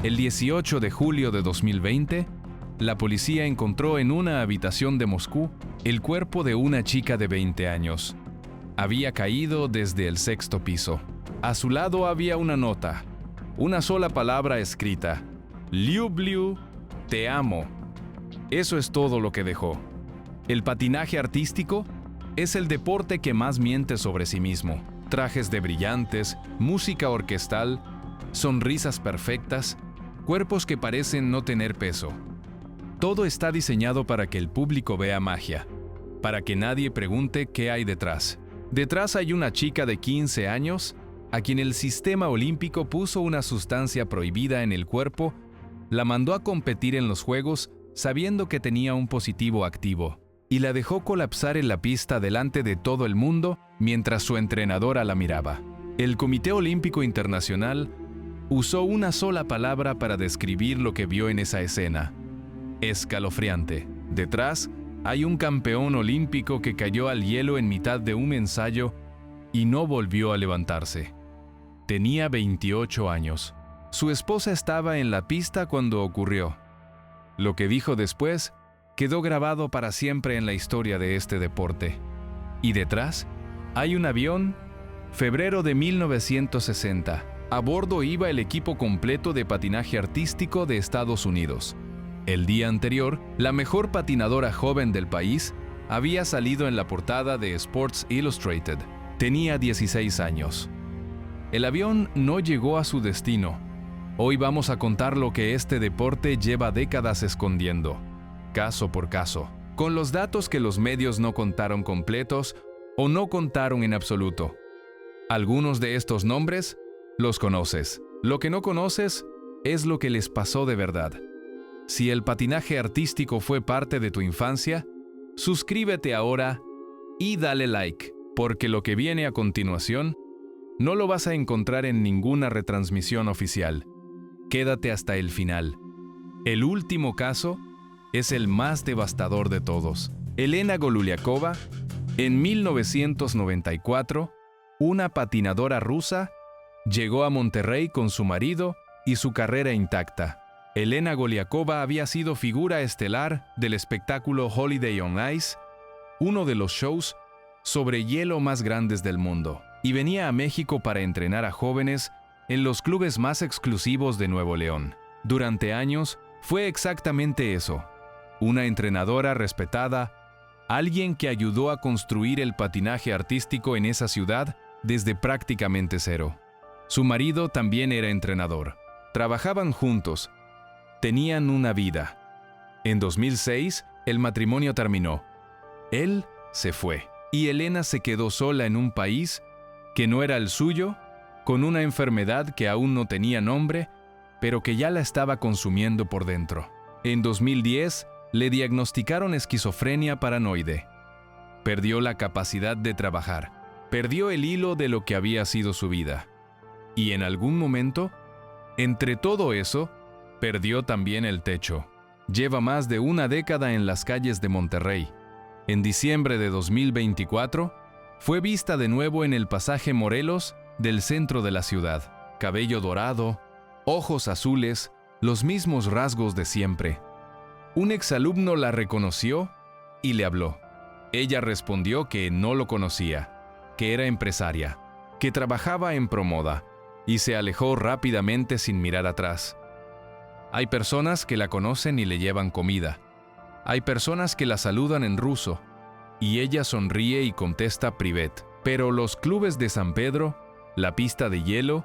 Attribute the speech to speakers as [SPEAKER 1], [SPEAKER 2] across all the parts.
[SPEAKER 1] El 18 de julio de 2020, la policía encontró en una habitación de Moscú el cuerpo de una chica de 20 años. Había caído desde el sexto piso. A su lado había una nota, una sola palabra escrita: Люблю, te amo. Eso es todo lo que dejó. El patinaje artístico es el deporte que más miente sobre sí mismo. Trajes de brillantes, música orquestal, sonrisas perfectas, cuerpos que parecen no tener peso. Todo está diseñado para que el público vea magia, para que nadie pregunte qué hay detrás. Detrás hay una chica de 15 años a quien el sistema olímpico puso una sustancia prohibida en el cuerpo, la mandó a competir en los Juegos sabiendo que tenía un positivo activo, y la dejó colapsar en la pista delante de todo el mundo mientras su entrenadora la miraba. El Comité Olímpico Internacional usó una sola palabra para describir lo que vio en esa escena: escalofriante. Detrás hay un campeón olímpico que cayó al hielo en mitad de un ensayo y no volvió a levantarse. Tenía 28 años. Su esposa estaba en la pista cuando ocurrió. Lo que dijo después quedó grabado para siempre en la historia de este deporte. Y detrás hay un avión, febrero de 1960. A bordo iba el equipo completo de patinaje artístico de Estados Unidos. El día anterior, la mejor patinadora joven del país había salido en la portada de Sports Illustrated. Tenía 16 años. El avión no llegó a su destino. Hoy vamos a contar lo que este deporte lleva décadas escondiendo, caso por caso, con los datos que los medios no contaron completos o no contaron en absoluto. Algunos de estos nombres los conoces. Lo que no conoces es lo que les pasó de verdad. Si el patinaje artístico fue parte de tu infancia, suscríbete ahora y dale like, porque lo que viene a continuación no lo vas a encontrar en ninguna retransmisión oficial. Quédate hasta el final. El último caso es el más devastador de todos. Elena Goluliakova, en 1994, una patinadora rusa, llegó a Monterrey con su marido y su carrera intacta. Elena Goluliakova había sido figura estelar del espectáculo Holiday on Ice, uno de los shows sobre hielo más grandes del mundo, y venía a México para entrenar a jóvenes en los clubes más exclusivos de Nuevo León. Durante años fue exactamente eso: una entrenadora respetada, alguien que ayudó a construir el patinaje artístico en esa ciudad desde prácticamente cero. Su marido también era entrenador. Trabajaban juntos. Tenían una vida. En 2006, el matrimonio terminó. Él se fue, y Elena se quedó sola en un país que no era el suyo, con una enfermedad que aún no tenía nombre, pero que ya la estaba consumiendo por dentro. En 2010, le diagnosticaron esquizofrenia paranoide. Perdió la capacidad de trabajar. Perdió el hilo de lo que había sido su vida. Y en algún momento, entre todo eso, perdió también el techo. Lleva más de una década en las calles de Monterrey. En diciembre de 2024, fue vista de nuevo en el pasaje Morelos del centro de la ciudad. Cabello dorado, ojos azules, los mismos rasgos de siempre. Un exalumno la reconoció y le habló. Ella respondió que no lo conocía, que era empresaria, que trabajaba en Promoda, y se alejó rápidamente sin mirar atrás. Hay personas que la conocen y le llevan comida. Hay personas que la saludan en ruso, y ella sonríe y contesta privet. Pero los clubes de San Pedro, la pista de hielo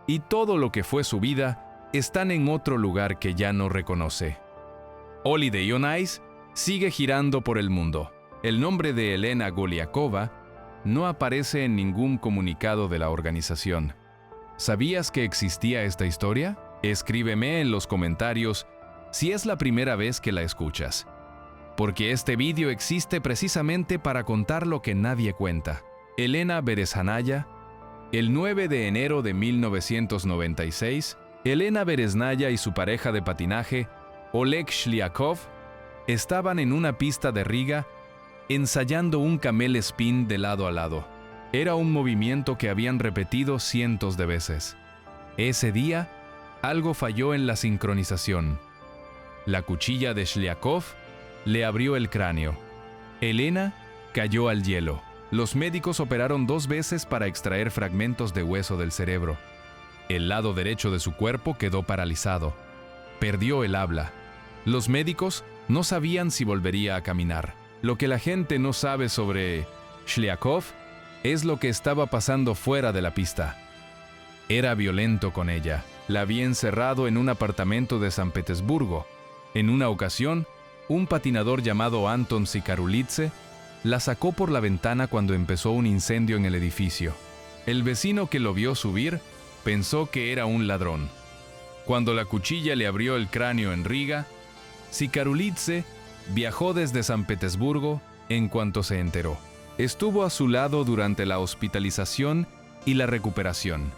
[SPEAKER 1] y todo lo que fue su vida están en otro lugar que ya no reconoce. Holiday on Ice sigue girando por el mundo. El nombre de Elena Goluliakova no aparece en ningún comunicado de la organización. ¿Sabías que existía esta historia? Escríbeme en los comentarios si es la primera vez que la escuchas, porque este vídeo existe precisamente para contar lo que nadie cuenta. Elena Beresnaya, el 9 de enero de 1996, Elena Beresnaya y su pareja de patinaje, Oleg Shliakov, estaban en una pista de Riga ensayando un camel spin de lado a lado. Era un movimiento que habían repetido cientos de veces. Ese día, algo falló en la sincronización. La cuchilla de Shliakov le abrió el cráneo. Elena cayó al hielo. Los médicos operaron 2 veces para extraer fragmentos de hueso del cerebro. El lado derecho de su cuerpo quedó paralizado. Perdió el habla. Los médicos no sabían si volvería a caminar. Lo que la gente no sabe sobre Shliakov es lo que estaba pasando fuera de la pista. Era violento con ella. La había encerrado en un apartamento de San Petersburgo. En una ocasión, un patinador llamado Anton Sikarulidze la sacó por la ventana cuando empezó un incendio en el edificio. El vecino que lo vio subir pensó que era un ladrón. Cuando la cuchilla le abrió el cráneo en Riga, Sikarulidze viajó desde San Petersburgo en cuanto se enteró. Estuvo a su lado durante la hospitalización y la recuperación.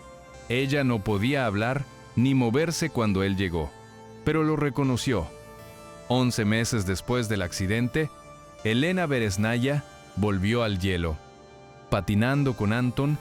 [SPEAKER 1] Ella no podía hablar ni moverse cuando él llegó, pero lo reconoció. 11 meses después del accidente, Elena Beresnaya volvió al hielo. Patinando con Anton,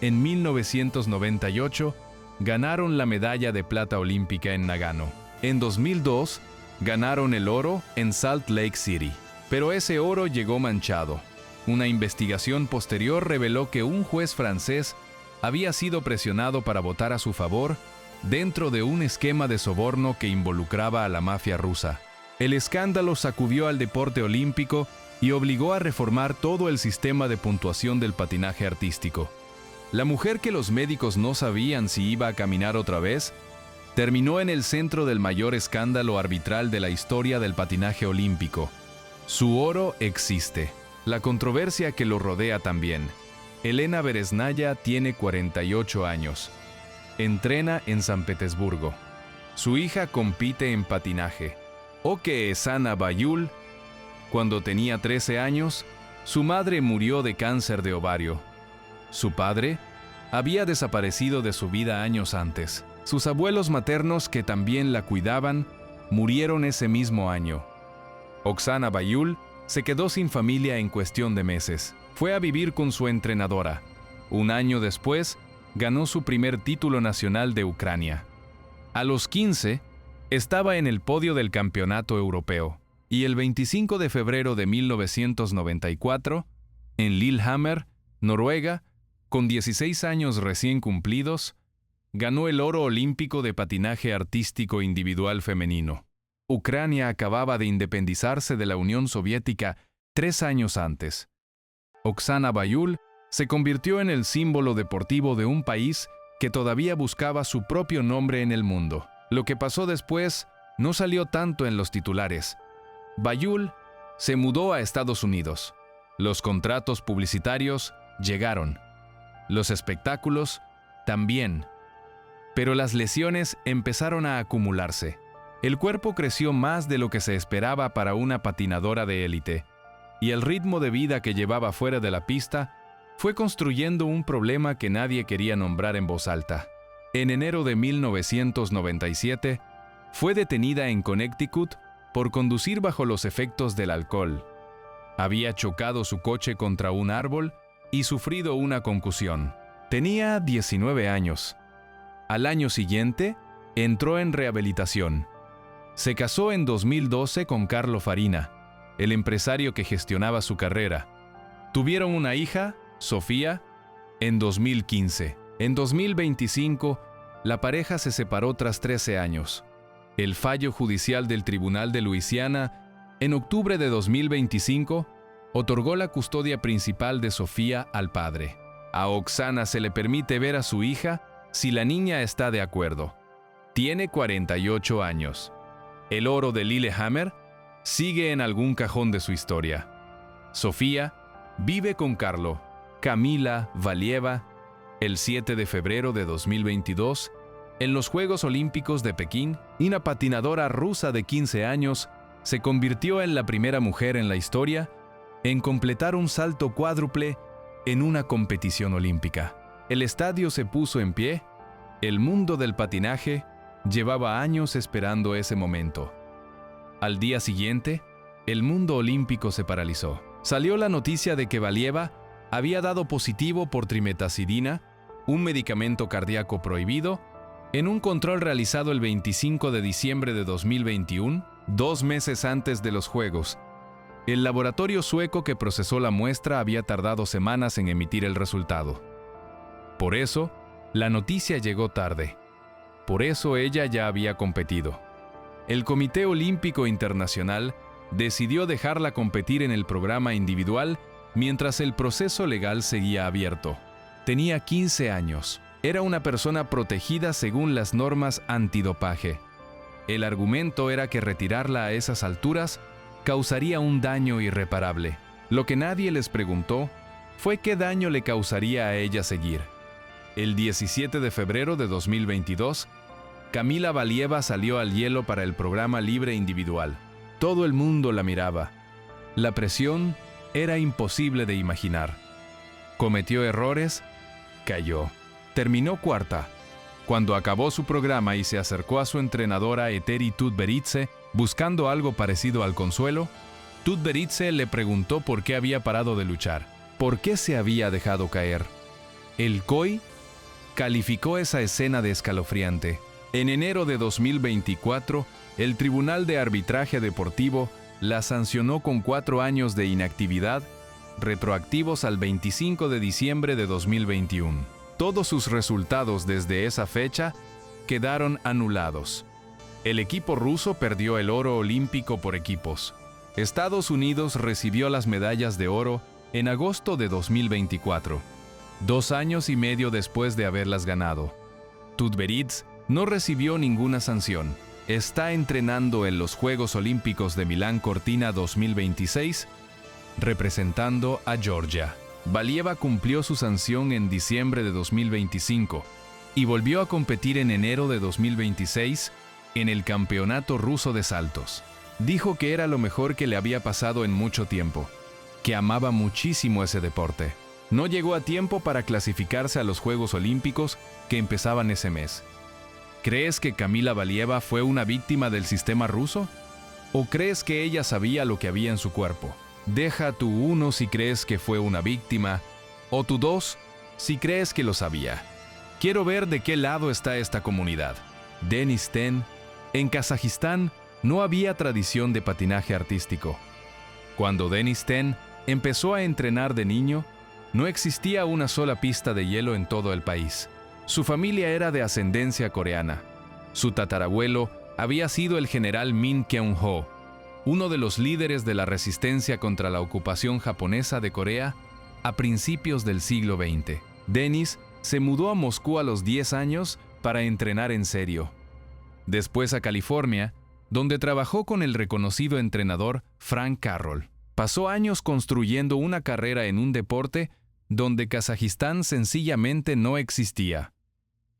[SPEAKER 1] en 1998 ganaron la medalla de plata olímpica en Nagano. En 2002 ganaron el oro en Salt Lake City, pero ese oro llegó manchado. Una investigación posterior reveló que un juez francés había sido presionado para votar a su favor dentro de un esquema de soborno que involucraba a la mafia rusa. El escándalo sacudió al deporte olímpico y obligó a reformar todo el sistema de puntuación del patinaje artístico. La mujer que los médicos no sabían si iba a caminar otra vez, terminó en el centro del mayor escándalo arbitral de la historia del patinaje olímpico. Su oro existe. La controversia que lo rodea también. Elena Beresnaya tiene 48 años. Entrena en San Petersburgo. Su hija compite en patinaje. Oksana Bayul, cuando tenía 13 años, su madre murió de cáncer de ovario. Su padre había desaparecido de su vida años antes. Sus abuelos maternos, que también la cuidaban, murieron ese mismo año. Oksana Bayul se quedó sin familia en cuestión de meses. Fue a vivir con su entrenadora. Un año después, ganó su primer título nacional de Ucrania. A los 15, estaba en el podio del campeonato europeo. Y el 25 de febrero de 1994, en Lillehammer, Noruega, con 16 años recién cumplidos, ganó el oro olímpico de patinaje artístico individual femenino. Ucrania acababa de independizarse de la Unión Soviética 3 años antes. Oksana Bayul se convirtió en el símbolo deportivo de un país que todavía buscaba su propio nombre en el mundo. Lo que pasó después no salió tanto en los titulares. Bayul se mudó a Estados Unidos. Los contratos publicitarios llegaron. Los espectáculos también. Pero las lesiones empezaron a acumularse. El cuerpo creció más de lo que se esperaba para una patinadora de élite, y el ritmo de vida que llevaba fuera de la pista fue construyendo un problema que nadie quería nombrar en voz alta. En enero de 1997, fue detenida en Connecticut por conducir bajo los efectos del alcohol. Había chocado su coche contra un árbol y sufrido una concusión. Tenía 19 años. Al año siguiente, entró en rehabilitación. Se casó en 2012 con Carlo Farina, el empresario que gestionaba su carrera. Tuvieron una hija, Sofía, en 2015. En 2025, la pareja se separó tras 13 años. El fallo judicial del Tribunal de Luisiana, en octubre de 2025, otorgó la custodia principal de Sofía al padre. A Oksana se le permite ver a su hija si la niña está de acuerdo. Tiene 48 años. El oro de Lillehammer sigue en algún cajón de su historia. Sofía vive con Carlo, Kamila Valieva, el 7 de febrero de 2022, en los Juegos Olímpicos de Pekín. Una patinadora rusa de 15 años se convirtió en la primera mujer en la historia en completar un salto cuádruple en una competición olímpica. El estadio se puso en pie. El mundo del patinaje llevaba años esperando ese momento. Al día siguiente, el mundo olímpico se paralizó. Salió la noticia de que Valieva había dado positivo por trimetazidina, un medicamento cardíaco prohibido, En un control realizado el 25 de diciembre de 2021, 2 meses antes de los Juegos, el laboratorio sueco que procesó la muestra había tardado semanas en emitir el resultado. Por eso, la noticia llegó tarde. Por eso ella ya había competido. El Comité Olímpico Internacional decidió dejarla competir en el programa individual mientras el proceso legal seguía abierto. Tenía 15 años. Era una persona protegida según las normas antidopaje. El argumento era que retirarla a esas alturas causaría un daño irreparable. Lo que nadie les preguntó fue qué daño le causaría a ella seguir. El 17 de febrero de 2022, Kamila Valieva salió al hielo para el programa libre individual. Todo el mundo la miraba. La presión era imposible de imaginar. Cometió errores, cayó. Terminó cuarta. Cuando acabó su programa y se acercó a su entrenadora Eteri Tutberidze buscando algo parecido al consuelo, Tutberidze le preguntó por qué había parado de luchar, por qué se había dejado caer. El COI calificó esa escena de escalofriante. En enero de 2024, el Tribunal de Arbitraje Deportivo la sancionó con 4 años de inactividad, retroactivos al 25 de diciembre de 2021. Todos sus resultados desde esa fecha quedaron anulados. El equipo ruso perdió el oro olímpico por equipos. Estados Unidos recibió las medallas de oro en agosto de 2024, 2 años y medio después de haberlas ganado. Tutberidze no recibió ninguna sanción. Está entrenando en los Juegos Olímpicos de Milán Cortina 2026, representando a Georgia. Valieva cumplió su sanción en diciembre de 2025 y volvió a competir en enero de 2026 en el Campeonato Ruso de Saltos. Dijo que era lo mejor que le había pasado en mucho tiempo, que amaba muchísimo ese deporte. No llegó a tiempo para clasificarse a los Juegos Olímpicos que empezaban ese mes. ¿Crees que Kamila Valieva fue una víctima del sistema ruso? ¿O crees que ella sabía lo que había en su cuerpo? Deja tu 1 si crees que fue una víctima, o tu 2 si crees que lo sabía. Quiero ver de qué lado está esta comunidad. Denis Ten, en Kazajistán no había tradición de patinaje artístico. Cuando Denis Ten empezó a entrenar de niño, no existía una sola pista de hielo en todo el país. Su familia era de ascendencia coreana. Su tatarabuelo había sido el general Min Keun-ho, uno de los líderes de la resistencia contra la ocupación japonesa de Corea a principios del siglo XX. Denis se mudó a Moscú a los 10 años para entrenar en serio. Después a California, donde trabajó con el reconocido entrenador Frank Carroll. Pasó años construyendo una carrera en un deporte donde Kazajistán sencillamente no existía.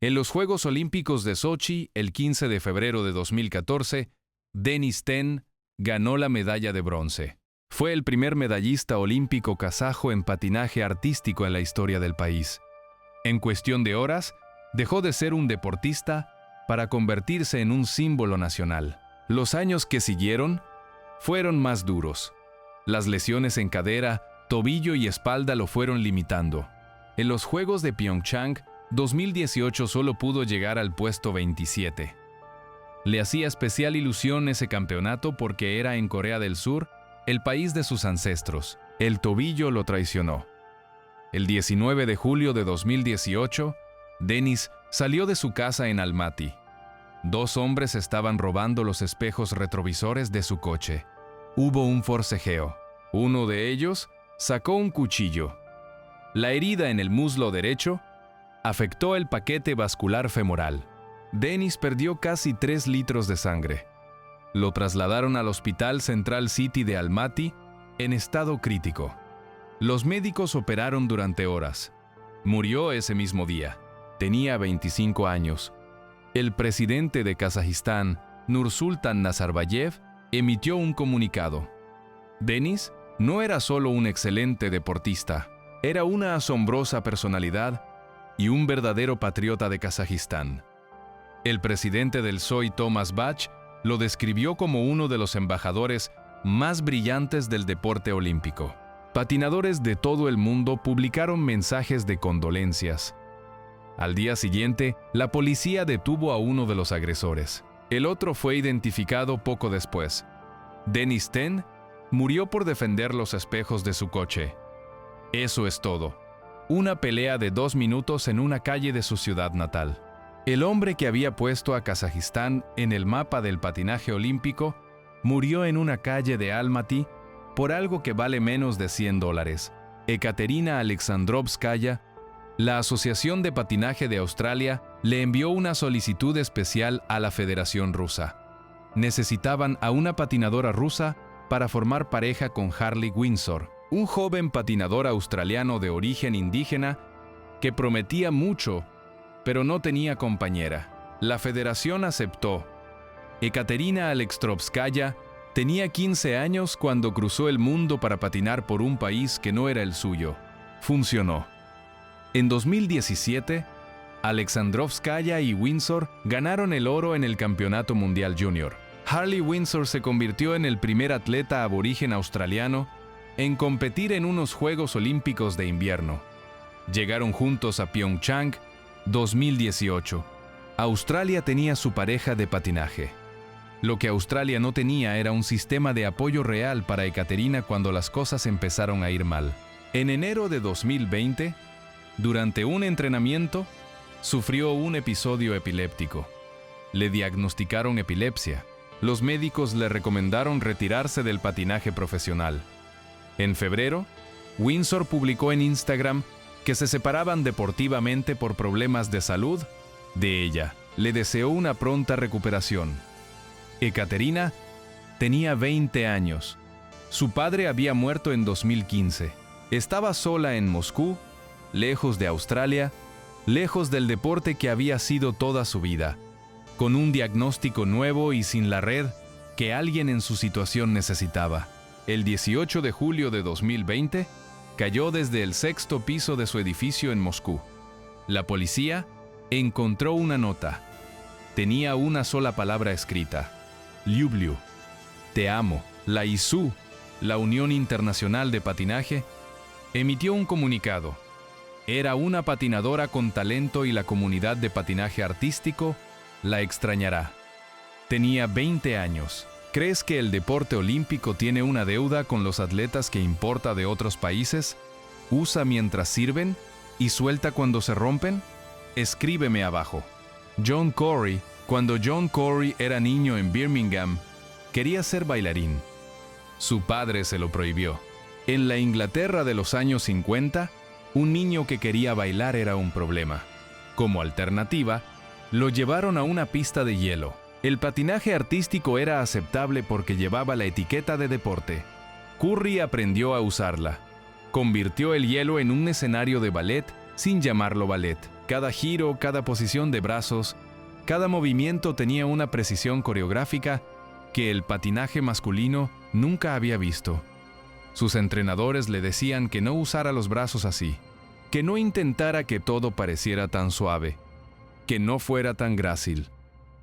[SPEAKER 1] En los Juegos Olímpicos de Sochi, el 15 de febrero de 2014, Denis Ten ganó la medalla de bronce. Fue el primer medallista olímpico kazajo en patinaje artístico en la historia del país. En cuestión de horas, dejó de ser un deportista para convertirse en un símbolo nacional. Los años que siguieron fueron más duros. Las lesiones en cadera, tobillo y espalda lo fueron limitando. En los Juegos de Pyeongchang, 2018 solo pudo llegar al puesto 27. Le hacía especial ilusión ese campeonato porque era en Corea del Sur, el país de sus ancestros. El tobillo lo traicionó. El 19 de julio de 2018, Denis salió de su casa en Almaty. 2 hombres estaban robando los espejos retrovisores de su coche. Hubo un forcejeo. Uno de ellos sacó un cuchillo. La herida en el muslo derecho afectó el paquete vascular femoral. Denis perdió casi 3 litros de sangre. Lo trasladaron al Hospital Central City de Almaty en estado crítico. Los médicos operaron durante horas. Murió ese mismo día. Tenía 25 años. El presidente de Kazajistán, Nursultan Nazarbayev, emitió un comunicado. Denis no era solo un excelente deportista, era una asombrosa personalidad y un verdadero patriota de Kazajistán. El presidente del SOI, Thomas Bach, lo describió como uno de los embajadores más brillantes del deporte olímpico. Patinadores de todo el mundo publicaron mensajes de condolencias. Al día siguiente, la policía detuvo a uno de los agresores. El otro fue identificado poco después. Dennis Ten murió por defender los espejos de su coche. Eso es todo. Una pelea de 2 minutos en una calle de su ciudad natal. El hombre que había puesto a Kazajistán en el mapa del patinaje olímpico murió en una calle de Almaty por algo que vale menos de $100. Ekaterina Alexandrovskaya, la Asociación de Patinaje de Australia, le envió una solicitud especial a la Federación Rusa. Necesitaban a una patinadora rusa para formar pareja con Harley Windsor, un joven patinador australiano de origen indígena que prometía mucho, pero no tenía compañera. La federación aceptó. Ekaterina Alexandrovskaya tenía 15 años cuando cruzó el mundo para patinar por un país que no era el suyo. Funcionó. En 2017, Alexandrovskaya y Windsor ganaron el oro en el Campeonato Mundial Junior. Harley Windsor se convirtió en el primer atleta aborigen australiano en competir en unos Juegos Olímpicos de invierno. Llegaron juntos a Pyeongchang 2018. Australia tenía su pareja de patinaje. Lo que Australia no tenía era un sistema de apoyo real para Ekaterina cuando las cosas empezaron a ir mal. En enero de 2020, durante un entrenamiento, sufrió un episodio epiléptico. Le diagnosticaron epilepsia. Los médicos le recomendaron retirarse del patinaje profesional. En febrero, Windsor publicó en Instagram que se separaban deportivamente por problemas de salud de ella. Le deseó una pronta recuperación. Ekaterina tenía 20 años. Su padre había muerto en 2015. Estaba sola en Moscú, lejos de Australia, lejos del deporte que había sido toda su vida, con un diagnóstico nuevo y sin la red que alguien en su situación necesitaba. El 18 de julio de 2020, cayó desde el 6º piso de su edificio en Moscú. La policía encontró una nota. Tenía una sola palabra escrita: Люблю, te amo. La ISU, la Unión Internacional de Patinaje, emitió un comunicado. Era una patinadora con talento y la comunidad de patinaje artístico la extrañará. Tenía 20 años. ¿Crees que el deporte olímpico tiene una deuda con los atletas que importa de otros países? ¿Usa mientras sirven y suelta cuando se rompen? Escríbeme abajo. John Corey, cuando John Corey era niño en Birmingham, quería ser bailarín. Su padre se lo prohibió. En la Inglaterra de los años 50, un niño que quería bailar era un problema. Como alternativa, lo llevaron a una pista de hielo. El patinaje artístico era aceptable porque llevaba la etiqueta de deporte. Curry aprendió a usarla. Convirtió el hielo en un escenario de ballet sin llamarlo ballet. Cada giro, cada posición de brazos, cada movimiento tenía una precisión coreográfica que el patinaje masculino nunca había visto. Sus entrenadores le decían que no usara los brazos así, que no intentara que todo pareciera tan suave, que no fuera tan grácil.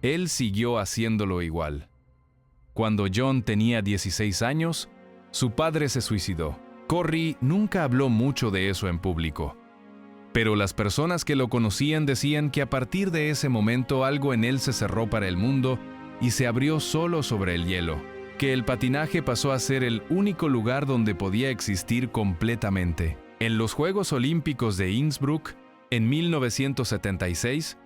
[SPEAKER 1] Él siguió haciéndolo igual. Cuando John tenía 16 años, su padre se suicidó. Corey nunca habló mucho de eso en público, pero las personas que lo conocían decían que a partir de ese momento algo en él se cerró para el mundo y se abrió solo sobre el hielo, que el patinaje pasó a ser el único lugar donde podía existir completamente. En los Juegos Olímpicos de Innsbruck, en 1976,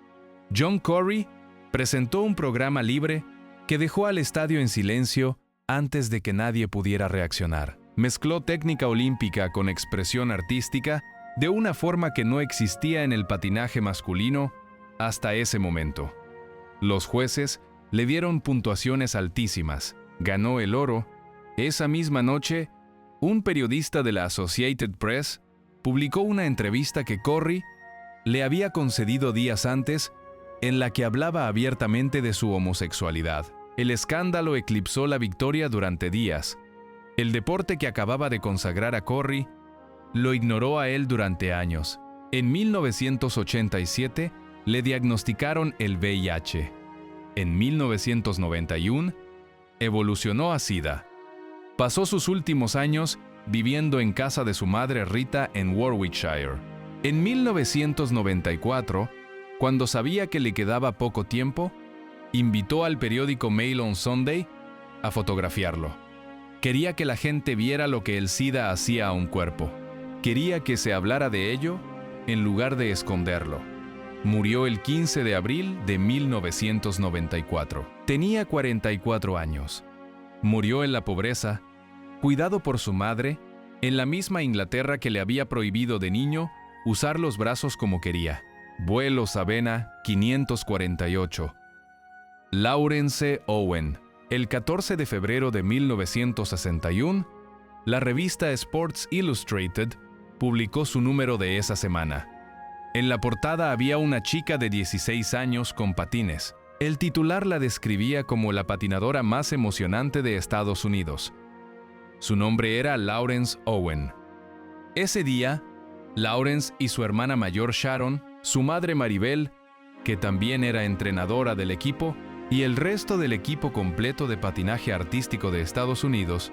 [SPEAKER 1] John Corey presentó un programa libre que dejó al estadio en silencio antes de que nadie pudiera reaccionar. Mezcló técnica olímpica con expresión artística de una forma que no existía en el patinaje masculino hasta ese momento. Los jueces le dieron puntuaciones altísimas. Ganó el oro. Esa misma noche, un periodista de la Associated Press publicó una entrevista que Corey le había concedido días antes, en la que hablaba abiertamente de su homosexualidad. El escándalo eclipsó la victoria durante días. El deporte que acababa de consagrar a Corey lo ignoró a él durante años. En 1987 le diagnosticaron el VIH. En 1991 evolucionó a SIDA. Pasó sus últimos años viviendo en casa de su madre Rita en Warwickshire. En 1994 Cuando sabía que le quedaba poco tiempo, invitó al periódico Mail on Sunday a fotografiarlo. Quería que la gente viera lo que el SIDA hacía a un cuerpo. Quería que se hablara de ello en lugar de esconderlo. Murió el 15 de abril de 1994. Tenía 44 años. Murió en la pobreza, cuidado por su madre, en la misma Inglaterra que le había prohibido de niño usar los brazos como quería. Vuelo Savannah 548. Laurence Owen. El 14 de febrero de 1961, la revista Sports Illustrated publicó su número de esa semana. En la portada había una chica de 16 años con patines. El titular la describía como la patinadora más emocionante de Estados Unidos. Su nombre era Laurence Owen. Ese día, Laurence y su hermana mayor Sharon, su madre Maribel, que también era entrenadora del equipo, y el resto del equipo completo de patinaje artístico de Estados Unidos,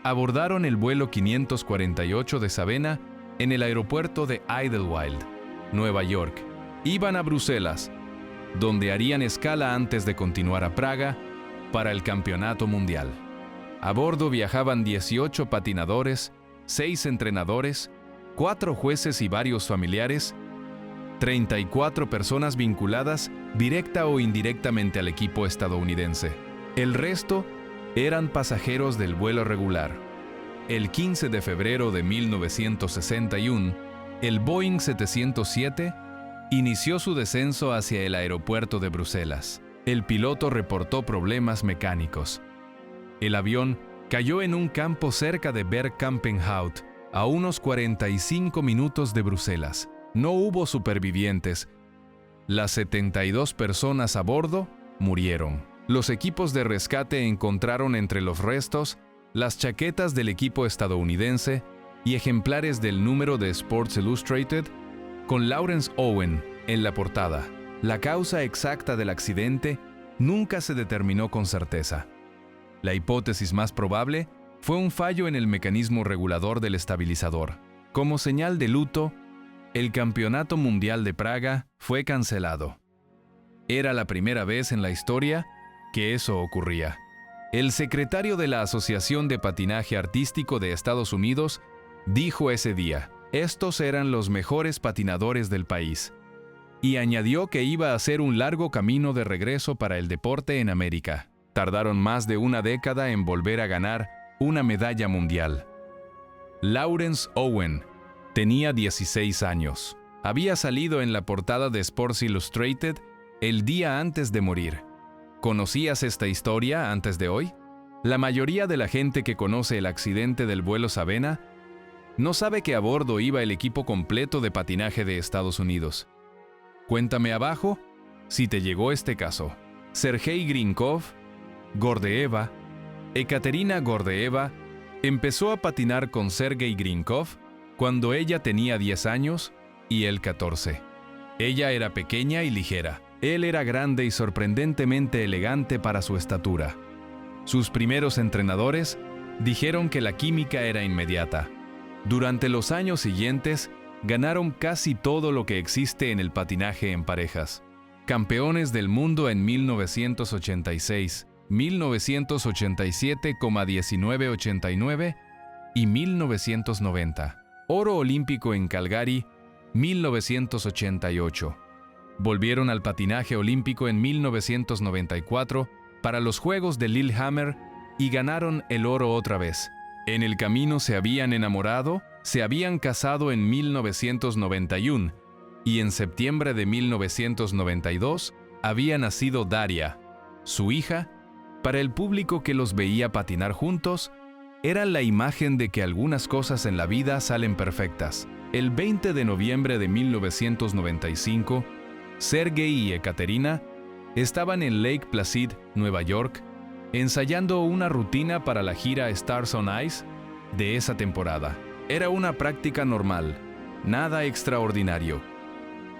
[SPEAKER 1] abordaron el vuelo 548 de Savannah en el aeropuerto de Idlewild, Nueva York. Iban a Bruselas, donde harían escala antes de continuar a Praga para el Campeonato Mundial. A bordo viajaban 18 patinadores, 6 entrenadores, 4 jueces y varios familiares, 34 personas vinculadas directa o indirectamente al equipo estadounidense. El resto eran pasajeros del vuelo regular. El 15 de febrero de 1961, el Boeing 707 inició su descenso hacia el aeropuerto de Bruselas. El piloto reportó problemas mecánicos. El avión cayó en un campo cerca de Bergkampenhout, a unos 45 minutos de Bruselas. No hubo supervivientes. Las 72 personas a bordo murieron. Los equipos de rescate encontraron entre los restos las chaquetas del equipo estadounidense y ejemplares del número de Sports Illustrated con Laurence Owen en la portada. La causa exacta del accidente nunca se determinó con certeza. La hipótesis más probable fue un fallo en el mecanismo regulador del estabilizador. Como señal de luto, el Campeonato Mundial de Praga fue cancelado. Era la primera vez en la historia que eso ocurría. El secretario de la Asociación de Patinaje Artístico de Estados Unidos dijo ese día: estos eran los mejores patinadores del país. Y añadió que iba a ser un largo camino de regreso para el deporte en América. Tardaron más de una década en volver a ganar una medalla mundial. Laurence Owen tenía 16 años. Había salido en la portada de Sports Illustrated el día antes de morir. ¿Conocías esta historia antes de hoy? La mayoría de la gente que conoce el accidente del vuelo Savannah no sabe que a bordo iba el equipo completo de patinaje de Estados Unidos. Cuéntame abajo si te llegó este caso. Sergei Grinkov, Gordeeva, Ekaterina Gordeeva, empezó a patinar con Sergei Grinkov cuando ella tenía 10 años y él 14. Ella era pequeña y ligera. Él era grande y sorprendentemente elegante para su estatura. Sus primeros entrenadores dijeron que la química era inmediata. Durante los años siguientes, ganaron casi todo lo que existe en el patinaje en parejas. Campeones del mundo en 1986, 1987,1989 y 1990. Oro olímpico en Calgary, 1988. Volvieron al patinaje olímpico en 1994 para los Juegos de Lillehammer y ganaron el oro otra vez. En el camino se habían enamorado, se habían casado en 1991 y en septiembre de 1992 había nacido Daria, su hija. Para el público que los veía patinar juntos, era la imagen de que algunas cosas en la vida salen perfectas. El 20 de noviembre de 1995, Sergei y Ekaterina estaban en Lake Placid, Nueva York, ensayando una rutina para la gira Stars on Ice de esa temporada. Era una práctica normal, nada extraordinario.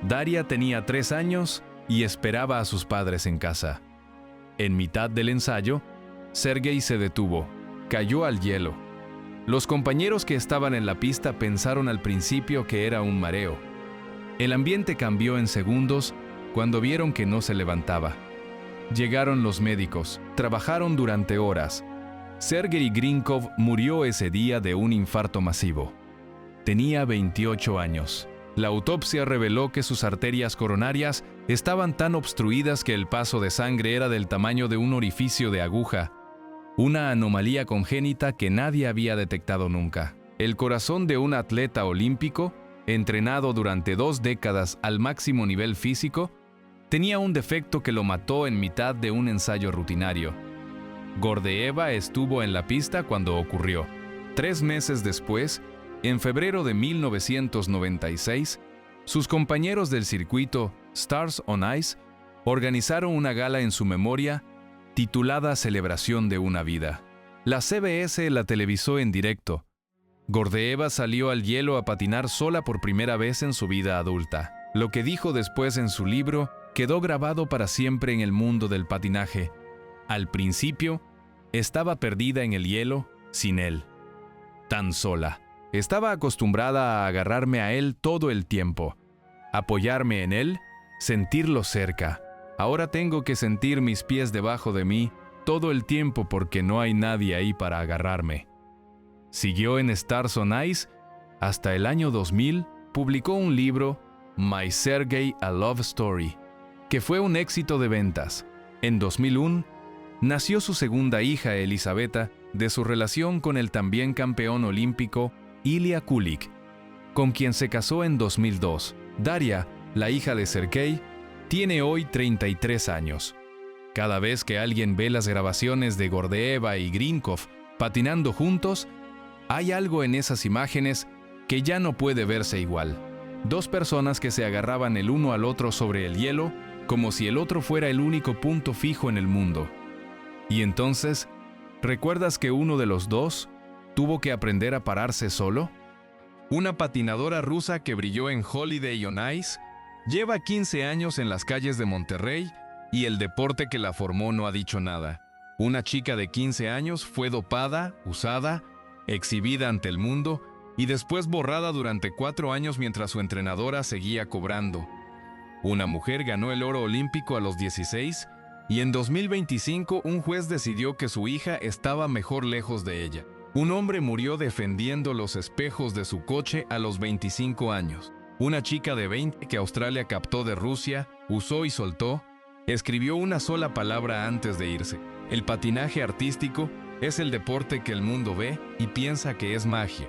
[SPEAKER 1] Daria tenía 3 años y esperaba a sus padres en casa. En mitad del ensayo, Sergei se detuvo, cayó al hielo. Los compañeros que estaban en la pista pensaron al principio que era un mareo. El ambiente cambió en segundos cuando vieron que no se levantaba. Llegaron los médicos, trabajaron durante horas. Sergei Grinkov murió ese día de un infarto masivo. Tenía 28 años. La autopsia reveló que sus arterias coronarias estaban tan obstruidas que el paso de sangre era del tamaño de un orificio de aguja, una anomalía congénita que nadie había detectado nunca. El corazón de un atleta olímpico, entrenado durante 2 décadas al máximo nivel físico, tenía un defecto que lo mató en mitad de un ensayo rutinario. Gordeeva estuvo en la pista cuando ocurrió. 3 meses después, en febrero de 1996, sus compañeros del circuito Stars on Ice organizaron una gala en su memoria titulada Celebración de una vida. La CBS la televisó en directo. Gordeeva salió al hielo a patinar sola por primera vez en su vida adulta. Lo que dijo después en su libro quedó grabado para siempre en el mundo del patinaje. Al principio, estaba perdida en el hielo, sin él. Tan sola. Estaba acostumbrada a agarrarme a él todo el tiempo, apoyarme en él, sentirlo cerca. Ahora tengo que sentir mis pies debajo de mí todo el tiempo porque no hay nadie ahí para agarrarme. Siguió en Stars on Ice hasta el año 2000, publicó un libro, My Sergei, A Love Story, que fue un éxito de ventas. En 2001, nació su segunda hija, Elisabetta, de su relación con el también campeón olímpico Ilya Kulik, con quien se casó en 2002. Daria, la hija de Sergei, tiene hoy 33 años. Cada vez que alguien ve las grabaciones de Gordeeva y Grinkov patinando juntos, hay algo en esas imágenes que ya no puede verse igual. 2 personas que se agarraban el uno al otro sobre el hielo, como si el otro fuera el único punto fijo en el mundo. Y entonces, ¿recuerdas que uno de los dos tuvo que aprender a pararse solo? Una patinadora rusa que brilló en Holiday on Ice lleva 15 años en las calles de Monterrey y el deporte que la formó no ha dicho nada. Una chica de 15 años fue dopada, usada, exhibida ante el mundo y después borrada durante 4 años mientras su entrenadora seguía cobrando. Una mujer ganó el oro olímpico a los 16 y en 2025 un juez decidió que su hija estaba mejor lejos de ella. Un hombre murió defendiendo los espejos de su coche a los 25 años. Una chica de 20 que Australia captó de Rusia, usó y soltó, escribió una sola palabra antes de irse. El patinaje artístico es el deporte que el mundo ve y piensa que es magia.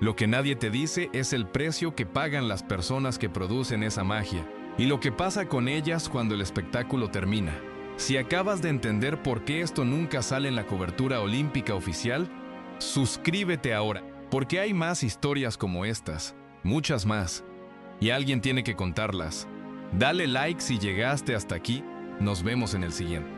[SPEAKER 1] Lo que nadie te dice es el precio que pagan las personas que producen esa magia y lo que pasa con ellas cuando el espectáculo termina. Si acabas de entender por qué esto nunca sale en la cobertura olímpica oficial, suscríbete ahora, porque hay más historias como estas, muchas más, y alguien tiene que contarlas. Dale like si llegaste hasta aquí, nos vemos en el siguiente.